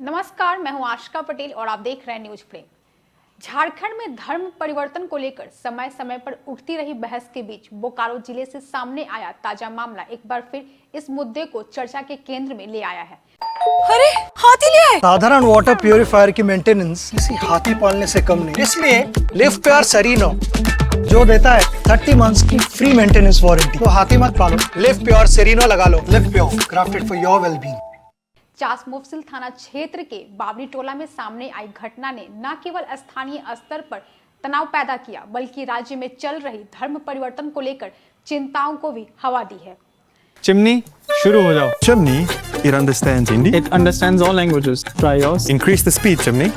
नमस्कार, मैं हूं आशिका पटेल और आप देख रहे हैं न्यूज फ्रेम। झारखंड में धर्म परिवर्तन को लेकर समय समय पर उठती रही बहस के बीच बोकारो जिले से सामने आया ताजा मामला एक बार फिर इस मुद्दे को चर्चा के केंद्र में ले आया है। अरे हाथी ले आए। साधारण वाटर प्यूरिफायर की मेंटेनेंस किसी हाथी पालने से कम नहीं, इसलिए लिव प्योर सेरिनो जो देता है 30 मंथ्स की फ्री मेंटेनेंस वारंटी। तो हाथी मत पालो, लिव प्योर सेरिनो लगा लो। Livpure, crafted for your wellbeing. Chas Mufassil थाना क्षेत्र के बाबरी टोला में सामने आई घटना ने न केवल स्थानीय स्तर पर तनाव पैदा किया बल्कि राज्य में चल रही धर्म परिवर्तन को लेकर चिंताओं को भी हवा दी है। चिमनी शुरू हो जाओ। Chimney, it understands Hindi. It understands all languages. Try yours. Increase the speed, Chimney.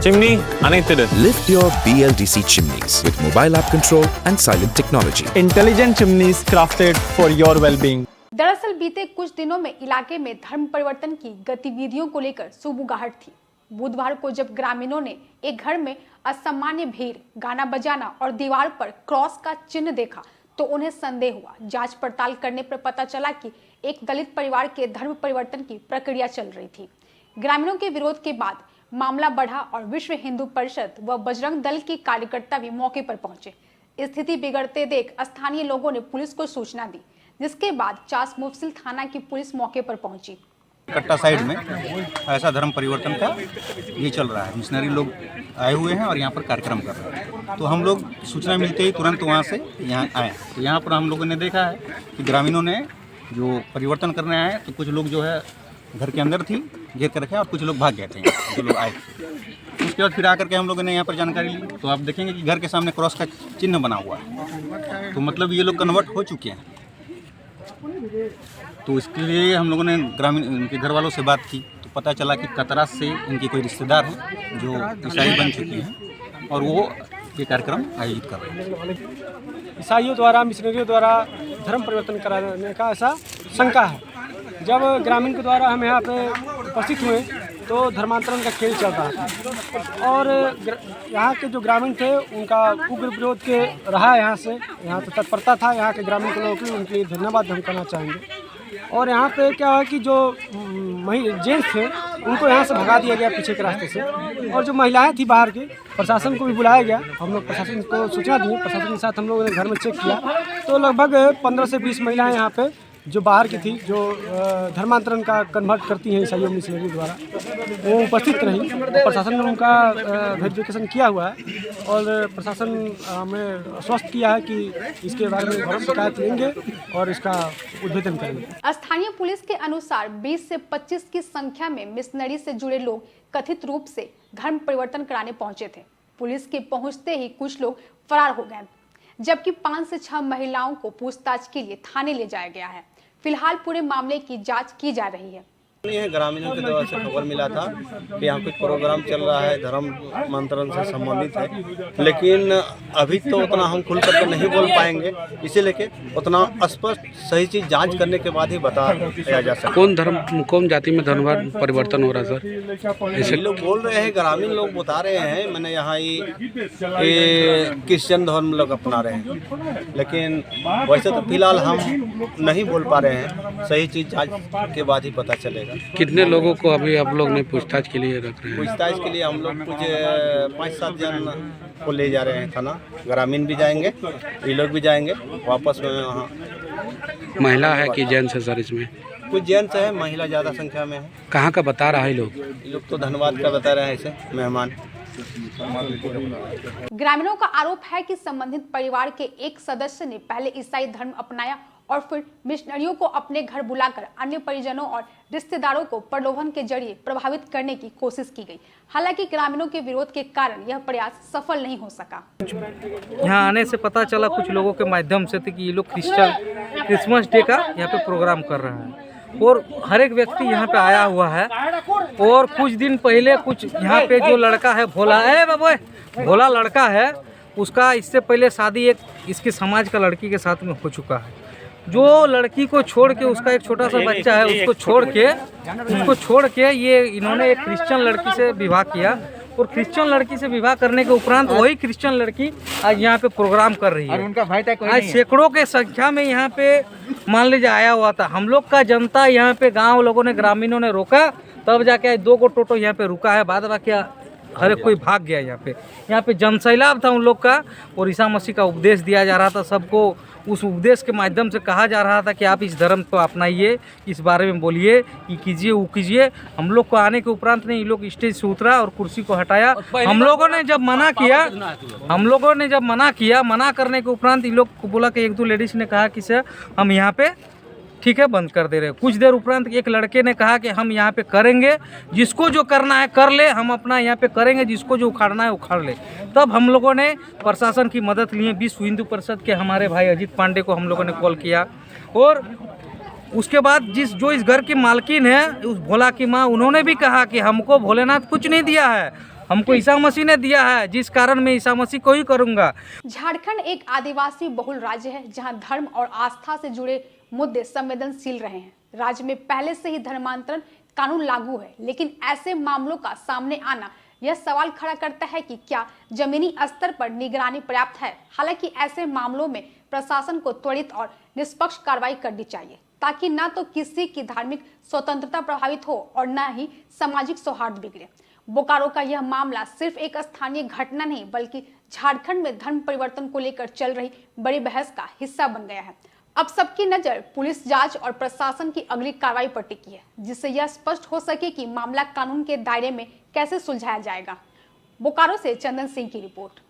Chimney अनेक Lift your BLDC chimneys with mobile app control and silent technology. Intelligent chimneys crafted for your well-being. दरअसल बीते कुछ दिनों में इलाके में धर्म परिवर्तन की गतिविधियों को लेकर सुबुगाहट थी। बुधवार को जब ग्रामीणों ने एक घर में असामान्य भीड़, गाना बजाना और दीवार पर क्रॉस का चिन्ह देखा तो उन्हें संदेह हुआ। जांच पड़ताल करने पर पता चला कि एक दलित परिवार के धर्म परिवर्तन की प्रक्रिया चल रही थी। ग्रामीणों के विरोध के बाद मामला बढ़ा और विश्व हिंदू परिषद व बजरंग दल के कार्यकर्ता भी मौके पर पहुंचे। स्थिति बिगड़ते देख स्थानीय लोगों ने पुलिस को सूचना दी, जिसके बाद चास मुफसिल थाना की पुलिस मौके पर पहुंची। कट्टा साइड में ऐसा धर्म परिवर्तन का ये चल रहा है, मिशनरी लोग आए हुए हैं और यहाँ पर कार्यक्रम कर रहे हैं। तो हम लोग सूचना मिलते ही तुरंत वहाँ से यहाँ आए। तो यहाँ पर हम लोगों ने देखा है कि ग्रामीणों ने जो परिवर्तन करने आए तो कुछ लोग जो है घर के अंदर थी घेर कर रखे और कुछ लोग भाग गए थे जो लोग आए थे। उसके बाद फिर आकर के हम लोगों ने यहाँ पर जानकारी ली तो आप देखेंगे कि घर के सामने क्रॉस का चिन्ह बना हुआ है। तो मतलब ये लोग कन्वर्ट हो चुके हैं। तो इसके लिए हम लोगों ने ग्रामीण इनके घर वालों से बात की तो पता चला कि कतरास से इनके कोई रिश्तेदार हैं जो ईसाई बन चुके हैं और वो ये कार्यक्रम आयोजित कर रहे हैं। ईसाइयों द्वारा, मिशनरियों द्वारा धर्म परिवर्तन कराने का ऐसा शंका है। जब ग्रामीण के द्वारा हम यहाँ पे उपस्थित हुए तो धर्मांतरण का खेल चल रहा था और यहाँ के जो ग्रामीण थे उनका उग्र विरोध के रहा यहाँ से तत्परता था यहाँ के ग्रामीण के लोगों की। उनके लिए धन्यवाद हम करना चाहेंगे। और यहाँ पे क्या है कि जो जेंट्स थे उनको यहाँ से भगा दिया गया पीछे के रास्ते से और जो महिलाएं थी बाहर की, प्रशासन को भी बुलाया गया। हम लोग प्रशासन को सूचना दिए, प्रशासन के साथ हम लोगों ने घर में चेक किया तो लगभग 15 से 20 महिलाएं यहाँ पे जो बाहर की थी, जो धर्मांतरण का कन्वर्ट करती हैं ईसाइयों मिशनरी द्वारा, वो उपस्थित रही। प्रशासन ने उनका वेरिफिकेशन किया हुआ है और प्रशासन हमें आश्वस्त किया है कि इसके बारे में शिकायत लेंगे और इसका उद्भेदन करेंगे। स्थानीय पुलिस के अनुसार 20 से 25 की संख्या में मिशनरी से जुड़े लोग कथित रूप से धर्म परिवर्तन कराने पहुंचे थे। पुलिस के पहुंचते ही कुछ लोग फरार हो गए, जबकि 5 से 6 महिलाओं को पूछताछ के लिए थाने ले जाया गया है। फिलहाल पूरे मामले की जांच की जा रही है। ग्रामीणों के द्वारा से खबर मिला था कि यहाँ कुछ प्रोग्राम चल रहा है धर्म मंत्रण से संबंधित है, लेकिन अभी तो उतना हम खुल करके नहीं बोल पाएंगे, इसीलिए कि उतना स्पष्ट सही चीज जांच करने के बाद ही बताया जा सकता। कौन धर्म, कौन जाति में धर्म परिवर्तन हो रहा है सर? ऐसे लोग बोल रहे हैं, ग्रामीण लोग बता रहे हैं। मैंने यहाँ ये क्रिश्चियन धर्म लोग अपना रहे हैं, लेकिन वैसे तो फिलहाल हम नहीं बोल पा रहे हैं। सही चीज जांच के बाद ही पता चलेगा। कितने लोगों को अभी आप लोग ने पूछताछ के लिए रख रहे हैं? पूछताछ के लिए हम लोग कुछ 5-7 जन को ले जा रहे हैं थाना। ग्रामीण भी जाएंगे, ये लोग भी जाएंगे वापस में। वहाँ महिला है कि जेंट्स है सर? इसमें कुछ जेंट्स है, महिला ज़्यादा संख्या में है। कहाँ का बता रहा है लोग? ये लोग तो धन्यवाद का बता रहे हैं ऐसे मेहमान। ग्रामीणों का आरोप है कि संबंधित परिवार के एक सदस्य ने पहले ईसाई धर्म अपनाया और फिर मिशनरियों को अपने घर बुलाकर अन्य परिजनों और रिश्तेदारों को प्रलोभन के जरिए प्रभावित करने की कोशिश की गई। हालांकि ग्रामीणों के विरोध के कारण यह प्रयास सफल नहीं हो सका। यहाँ आने से पता चला कुछ लोगों के माध्यम से कि ये लोग क्रिसमस डे का यहाँ पे प्रोग्राम कर रहे हैं और हर एक व्यक्ति यहाँ पे आया हुआ है। और कुछ दिन पहले कुछ यहाँ पे जो लड़का है भोला लड़का है, उसका इससे पहले शादी एक इसके समाज का लड़की के साथ में हो चुका है। जो लड़की को छोड़ के, उसका एक छोटा सा बच्चा है, उसको छोड़ के ये इन्होंने एक क्रिश्चियन लड़की से विवाह किया और क्रिश्चियन लड़की से विवाह करने के उपरांत वही क्रिश्चियन लड़की आज यहाँ पे प्रोग्राम कर रही है। और उनका भाई आज सैकड़ों के संख्या में यहाँ पे मान लीजिए आया हुआ था। हम लोग का जनता यहाँ पे गांव लोगों ने, ग्रामीणों ने रोका तब जाके 2 गो टोटो यहाँ पे रुका है, बाद बाकी हर एक कोई भाग गया। यहाँ पे जनसैलाब था उन लोग का, और ईसा मसीह का उपदेश दिया जा रहा था सबको। उस उपदेश के माध्यम से कहा जा रहा था कि आप इस धर्म को अपनाइए, इस बारे में बोलिए, ये कीजिए, वो कीजिए। हम लोग को आने के उपरांत ने ये लोग स्टेज से उतरा और कुर्सी को हटाया। हम लोगों ने जब मना किया, मना करने के उपरांत इन लोग को बोला कि 1-2 लेडीज ने कहा कि सर हम यहाँ पे ठीक है बंद कर दे रहे। कुछ देर उपरांत एक लड़के ने कहा कि हम यहाँ पे करेंगे, जिसको जो करना है कर ले, हम अपना यहाँ पे करेंगे, जिसको जो उखाड़ना है उखाड़ ले। तब हम लोगों ने प्रशासन की मदद लिए। विश्व हिंदू परिषद के हमारे भाई अजीत पांडे को हम लोगों ने कॉल किया, और उसके बाद जो इस घर की मालकिन है, उस भोला की माँ, उन्होंने भी कहा कि हमको भोलेनाथ कुछ नहीं दिया है, हमको ईसा मसीह ने दिया है, जिस कारण मैं ईसा मसीह को ही करूँगा। झारखंड एक आदिवासी बहुल राज्य है जहां धर्म और आस्था से जुड़े मुद्दे संवेदनशील रहे हैं। राज्य में पहले से ही धर्मांतरण कानून लागू है, लेकिन ऐसे मामलों का सामने आना यह सवाल खड़ा करता है कि क्या जमीनी स्तर पर निगरानी पर्याप्त है। हालांकि ऐसे मामलों में प्रशासन को त्वरित और निष्पक्ष कार्रवाई करनी चाहिए, ताकि न तो किसी की धार्मिक स्वतंत्रता प्रभावित हो और न ही सामाजिक सौहार्द बिगड़े। बोकारो का यह मामला सिर्फ एक स्थानीय घटना नहीं, बल्कि झारखंड में धर्म परिवर्तन को लेकर चल रही बड़ी बहस का हिस्सा बन गया है। अब सबकी नजर पुलिस जांच और प्रशासन की अगली कार्रवाई पर टिकी है, जिससे यह स्पष्ट हो सके कि मामला कानून के दायरे में कैसे सुलझाया जाएगा। बोकारो से चंदन सिंह की रिपोर्ट।